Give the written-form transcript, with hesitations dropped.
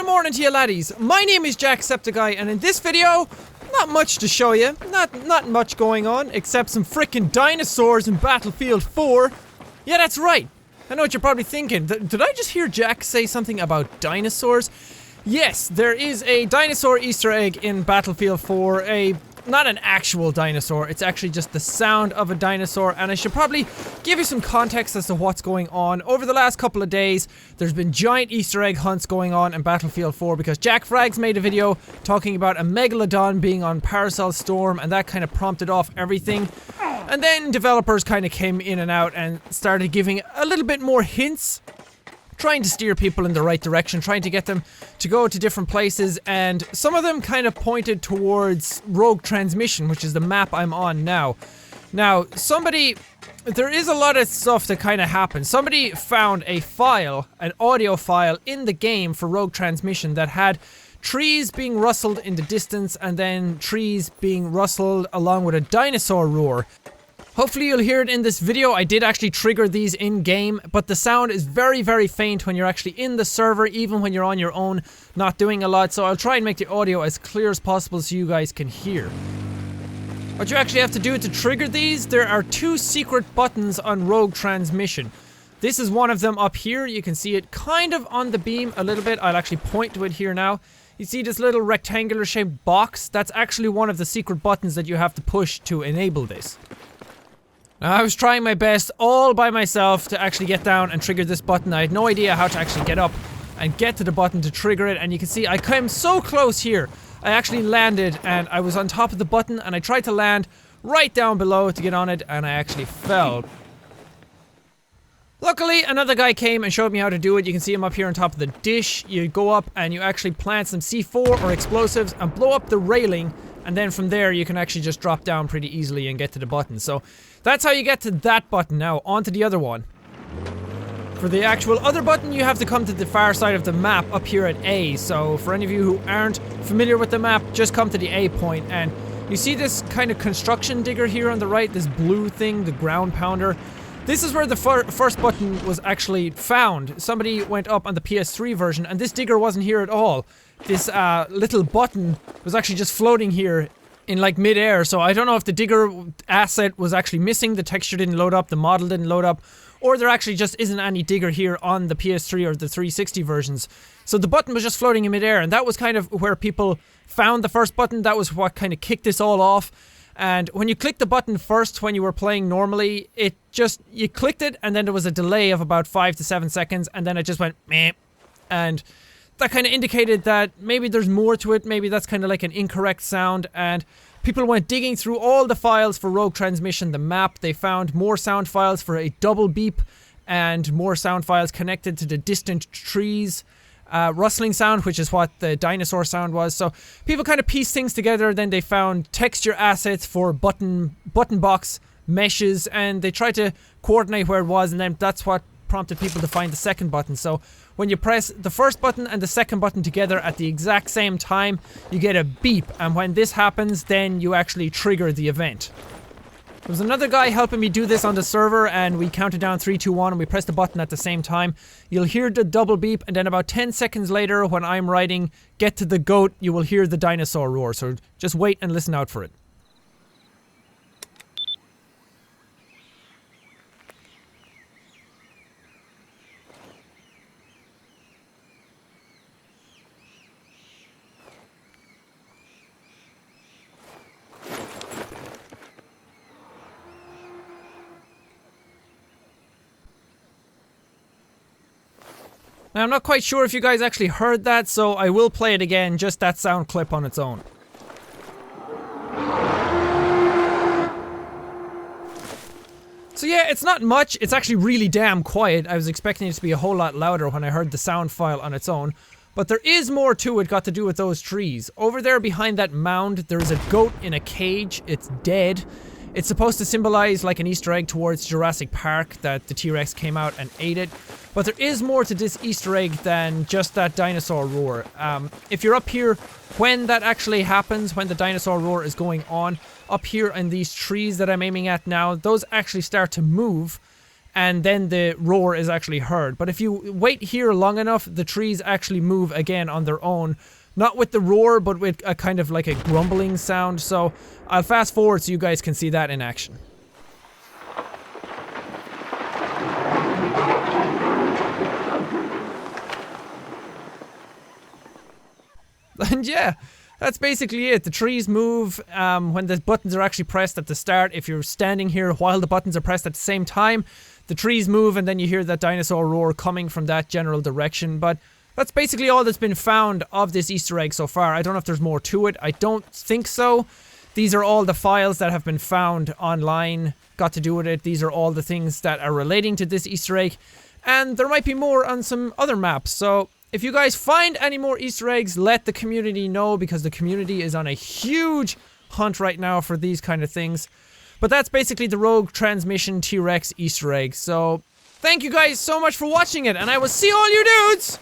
Good morning to you laddies. My name is Jacksepticeye, and in this video, not much to show you. Not much going on, except some frickin' dinosaurs in Battlefield 4. Yeah, that's right. I know what you're probably thinking. Did I just hear Jack say something about dinosaurs? Yes, there is a dinosaur Easter egg in Battlefield 4, not an actual dinosaur, it's actually just the sound of a dinosaur, and I should probably give you some context as to what's going on. Over the last couple of days, there's been giant Easter egg hunts going on in Battlefield 4 because Jack Frags made a video talking about a megalodon being on Paracel Storm, and that kind of prompted off everything. And then developers kind of came in and out and started giving a little bit more hints, trying to steer people in the right direction, trying to get them to go to different places, and some of them kind of pointed towards Rogue Transmission, which is the map I'm on now. Now, there is a lot of stuff that kind of happened. Somebody found a file, an audio file in the game for Rogue Transmission that had trees being rustled in the distance and then trees being rustled along with a dinosaur roar. Hopefully you'll hear it in this video. I did actually trigger these in-game, but the sound is very, very faint when you're actually in the server, even when you're on your own, not doing a lot, so I'll try and make the audio as clear as possible so you guys can hear. What you actually have to do to trigger these, there are two secret buttons on Rogue Transmission. This is one of them up here. You can see it kind of on the beam a little bit. I'll actually point to it here now. You see this little rectangular shaped box? That's actually one of the secret buttons that you have to push to enable this. Now, I was trying my best all by myself to actually get down and trigger this button. I had no idea how to actually get up and get to the button to trigger it, and you can see I came so close here. I actually landed and I was on top of the button, and I tried to land right down below to get on it, and I actually fell. Luckily, another guy came and showed me how to do it. You can see him up here on top of the dish. You go up and you actually plant some C4 or explosives and blow up the railing, and then from there you can actually just drop down pretty easily and get to the button. So that's how you get to that button. Now, on to the other one. For the actual other button, you have to come to the far side of the map up here at A. So for any of you who aren't familiar with the map, just come to the A point, and you see this kind of construction digger here on the right, this blue thing, the ground pounder. This is where the first button was actually found. Somebody went up on the PS3 version, and this digger wasn't here at all. This little button was actually just floating here in like mid-air, so I don't know if the digger asset was actually missing, the texture didn't load up, the model didn't load up, or there actually just isn't any digger here on the PS3 or the 360 versions. So the button was just floating in mid-air, and that was kind of where people found the first button. That was what kind of kicked this all off. And when you clicked the button first when you were playing normally, you clicked it, and then there was a delay of about 5 to 7 seconds, and then it just went meh, and that kind of indicated that maybe there's more to it, maybe that's kind of like an incorrect sound, and people went digging through all the files for Rogue Transmission, the map. They found more sound files for a double beep, and more sound files connected to the distant trees. Rustling sound, which is what the dinosaur sound was. So people kind of pieced things together. Then they found texture assets for button box meshes, and they tried to coordinate where it was, and then that's what prompted people to find the second button. So when you press the first button and the second button together at the exact same time, you get a beep, and when this happens, then you actually trigger the event. There was another guy helping me do this on the server, and we counted down 3, 2, 1, and we pressed the button at the same time. You'll hear the double beep, and then about 10 seconds later, when I'm writing "get to the goat," you will hear the dinosaur roar. So just wait and listen out for it. Now, I'm not quite sure if you guys actually heard that, so I will play it again, just that sound clip on its own. So yeah, it's not much, it's actually really damn quiet. I was expecting it to be a whole lot louder when I heard the sound file on its own. But there is more to it, got to do with those trees. Over there behind that mound, there's a goat in a cage. It's dead. It's supposed to symbolize like an Easter egg towards Jurassic Park, that the T-Rex came out and ate it. But there is more to this Easter egg than just that dinosaur roar. If you're up here when that actually happens, when the dinosaur roar is going on, up here in these trees that I'm aiming at now, those actually start to move. and then the roar is actually heard. But if you wait here long enough, the trees actually move again on their own. Not with the roar, but with a kind of like a grumbling sound. So I'll fast forward so you guys can see that in action. And yeah, that's basically it. The trees move when the buttons are actually pressed at the start. If you're standing here while the buttons are pressed at the same time, the trees move and then you hear that dinosaur roar coming from that general direction. But that's basically all that's been found of this Easter egg so far. I don't know if there's more to it. I don't think so. These are all the files that have been found online, got to do with it. These are all the things that are relating to this Easter egg. And there might be more on some other maps, so if you guys find any more Easter eggs, let the community know, because the community is on a huge hunt right now for these kind of things. But that's basically the Rogue Transmission T-Rex Easter egg. So, thank you guys so much for watching it, and I will see all you dudes